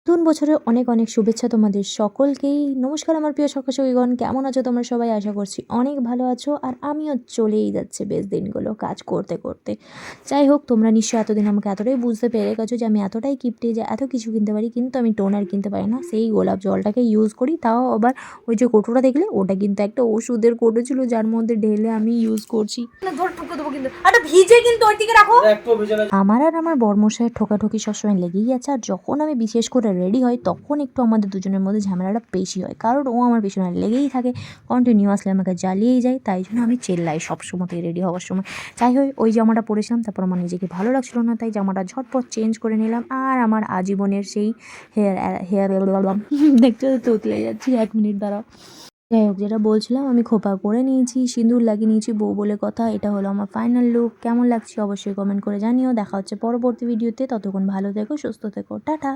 নতুন বছরের অনেক অনেক শুভেচ্ছা তোমাদের সকলকেই। নমস্কার আমার প্রিয় সখী-সখীগণ, কেমন আছো তোমরা সবাই? আশা করছি অনেক ভালো আছো। আর আমিও চলেই যাচ্ছে বেশ দিনগুলো কাজ করতে করতে। যাই হোক, তোমরা নিশ্চয়ই এতদিন আমাকে এতটাই বুঝতে পেরে গেছো যে আমি এতটাই কিপটে যে এত কিছু কিনতে পারি, কিন্তু আমি টোনার কিনতে পারি না। সেই গোলাপ জলটাকে ইউজ করি, তাও আবার ওই যে কৌটোটা দেখলে ওটা কিন্তু একটা ওষুধের কৌটো ছিল, যার মধ্যে ঢেলে আমি ইউজ করছি। ভিজে কিন্তু ওই দিকে রাখো। আমার আর আমার বরমশাইয়ের ঠোকাঠুকি সবসময় লেগেই আছে। আর যখন আমি বিশেষ করে রেডি হই তখন একটু আমাদের দুজনের মধ্যে ঝামেলাটা বেশি হয়, কারণ ও আমার পেছনে লেগেই থাকে, কন্টিনিউয়াসলি আমাকে জ্বালিয়েই যায়। তাই জন্য আমি চেল্লাই সবসময়তেই রেডি হওয়ার সময়। যাই হোক, ওই জামাটা পরেছিলাম, তারপর আমার নিজেকে ভালো লাগছিল না, তাই জামাটা ঝটপট চেঞ্জ করে নিলাম। আর আমার আজীবনের সেই হেয়ার হেয়ার দেখতে তো তুতলে যাচ্ছি, 1 মিনিট দাঁড়াও। যাই হোক, যেটা বলছিলাম, আমি খোঁপা করে নিয়েছি, সিঁদুর লাগিয়ে নিয়েছি, বউ বলে কথা। এটা হলো আমার ফাইনাল লুক। কেমন লাগছে অবশ্যই কমেন্ট করে জানিও। দেখা হচ্ছে পরবর্তী ভিডিওতে। ততক্ষণ ভালো থেকো, সুস্থ থেকো, টাটা।